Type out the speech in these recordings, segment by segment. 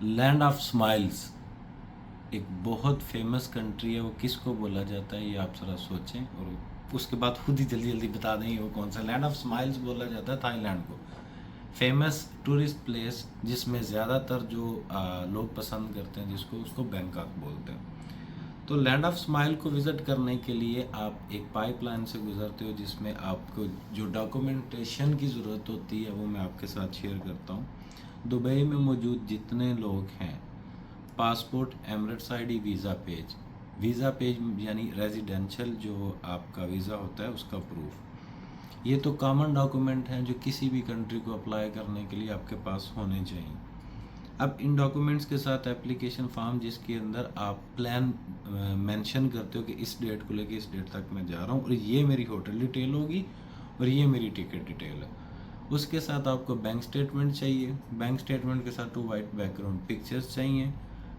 Land of smiles एक बहुत famous country है, वो किसको बोला जाता है ये आप ज़रा सोचें और उसके बाद खुद ही जल्दी जल्दी बता दें वो कौन सा। लैंड ऑफ स्माइल्स बोला जाता है थाईलैंड को। फेमस टूरिस्ट प्लेस जिसमें ज़्यादातर जो लोग पसंद करते हैं जिसको, उसको बैंकॉक बोलते हैं। तो लैंड ऑफ स्माइल को विज़िट करने के लिए आप एक पाइपलाइन से गुजरते हो जिसमें आपको जो डॉक्यूमेंटेशन की ज़रूरत होती है वो मैं आपके साथ शेयर करता हूँ। दुबई में मौजूद जितने लोग हैं, passport, Emirates ID, visa page यानी रेजिडेंशियल जो आपका वीज़ा होता है उसका प्रूफ, ये तो कॉमन डॉक्यूमेंट हैं जो किसी भी कंट्री को अप्लाई करने के लिए आपके पास होने चाहिए। अब इन डॉक्यूमेंट्स के साथ एप्लीकेशन फॉर्म जिसके अंदर आप प्लान मेंशन करते हो कि इस डेट को लेके इस डेट तक मैं जा रहा हूँ और ये मेरी होटल डिटेल होगी और ये मेरी टिकट डिटेल है। उसके साथ आपको बैंक स्टेटमेंट चाहिए, बैंक स्टेटमेंट के साथ 2 वाइट बैकग्राउंड पिक्चर्स चाहिए।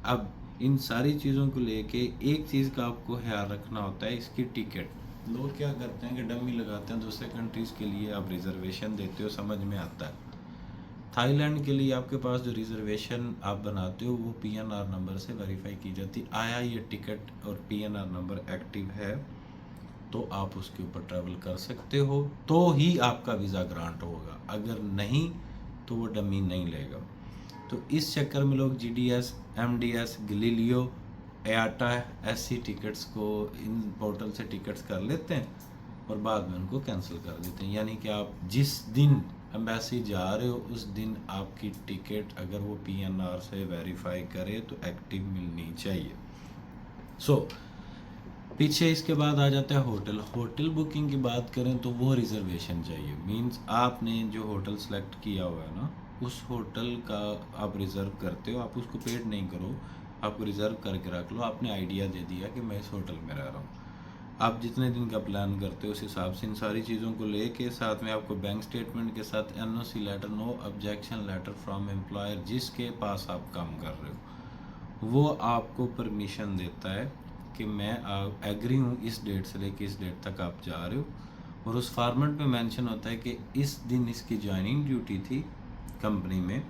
अब इन सारी चीज़ों को लेके एक चीज़ का आपको ख्याल रखना होता है, इसकी टिकट। लोग क्या करते हैं कि डमी लगाते हैं दूसरे कंट्रीज़ के लिए, आप रिजर्वेशन देते हो, समझ में आता है। थाईलैंड के लिए आपके पास जो रिजर्वेशन आप बनाते हो वो पीएनआर नंबर से वेरीफाई की जाती है। आया ये टिकट और पीएनआर नंबर एक्टिव है तो आप उसके ऊपर ट्रैवल कर सकते हो, तो ही आपका वीज़ा ग्रांट होगा। अगर नहीं तो वो डमी नहीं लेगा। तो इस चक्कर में लोग GDS, MDS, Galileo, IATA, SC tickets को इन पोर्टल से टिकट्स कर लेते हैं और बाद में उनको कैंसिल कर देते हैं। यानी कि आप जिस दिन एम्बेसी जा रहे हो उस दिन आपकी टिकट अगर वो पीएनआर से वेरीफाई करे तो एक्टिव मिलनी चाहिए। पीछे इसके बाद आ जाता है होटल बुकिंग की बात करें तो वो रिजर्वेशन चाहिए। मींस आपने जो होटल सेलेक्ट किया हुआ है ना, उस होटल का आप रिज़र्व करते हो, आप उसको पेड नहीं करो, आपको रिज़र्व करके रख लो। आपने आइडिया दे दिया कि मैं इस होटल में रह रहा हूँ, आप जितने दिन का प्लान करते हो उस हिसाब से इन सारी चीज़ों को लेके साथ में आपको बैंक स्टेटमेंट के साथ NOC letter, no objection letter from employer जिसके पास आप काम कर रहे हो, वो आपको परमिशन देता है कि मैं एग्री हूँ इस डेट से लेके इस डेट तक आप जा रहे हो। और उस फॉर्मेट में मेंशन होता है कि इस दिन इसकी ज्वाइनिंग ड्यूटी थी कंपनी में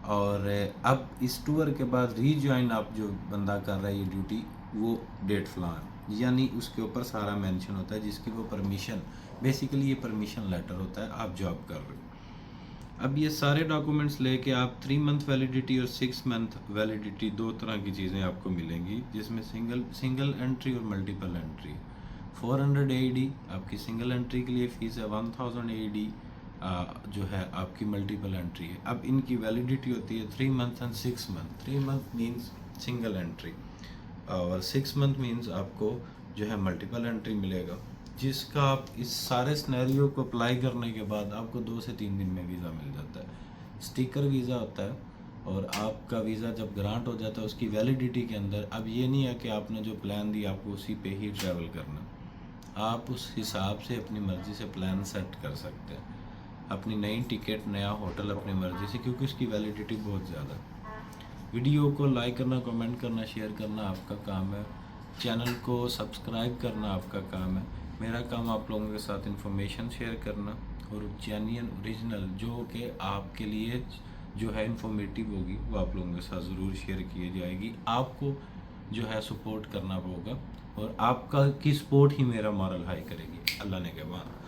और अब इस टूर के बाद रीज्वाइन आप जो बंदा कर रहा है ये ड्यूटी वो डेट फलान, यानी उसके ऊपर सारा मेंशन होता है जिसकी वो परमिशन, बेसिकली ये परमिशन लेटर होता है आप जॉब कर रहे हो। अब ये सारे डॉक्यूमेंट्स लेके आप 3 मंथ वैलिडिटी और 6 मंथ वैलिडिटी, 2 तरह की चीज़ें आपको मिलेंगी जिसमें सिंगल एंट्री और मल्टीपल एंट्री। 400 AED आपकी सिंगल एंट्री के लिए फ़ीस है, 1000 AED जो है आपकी मल्टीपल एंट्री है। अब इनकी वैलिडिटी होती है 3 month and 6 month. 3 month means single entry और 6 मंथ मीन्स आपको जो है मल्टीपल एंट्री मिलेगा, जिसका आप इस सारे सिनेरियो को अप्लाई करने के बाद आपको 2 से 3 दिन में वीज़ा मिल जाता है। स्टिकर वीज़ा होता है और आपका वीज़ा जब ग्रांट हो जाता है उसकी वैलिडिटी के अंदर, अब ये नहीं है कि आपने जो प्लान दी आपको उसी पे ही ट्रैवल करना, आप उस हिसाब से अपनी मर्ज़ी से प्लान सेट कर सकते हैं, अपनी नई टिकट, नया होटल अपनी मर्ज़ी से, क्योंकि उसकी वैलिडिटी बहुत ज़्यादा है। वीडियो को लाइक करना, कमेंट करना, शेयर करना आपका काम है। चैनल को सब्सक्राइब करना आपका काम है। मेरा काम आप लोगों के साथ इन्फॉर्मेशन शेयर करना और जेन्युइन ओरिजिनल जो कि आपके लिए जो है इन्फॉर्मेटिव होगी वो आप लोगों के साथ ज़रूर शेयर की जाएगी। आपको जो है सपोर्ट करना होगा और आपका की सपोर्ट ही मेरा मॉरल हाई करेगी। अल्लाह ने के बाद।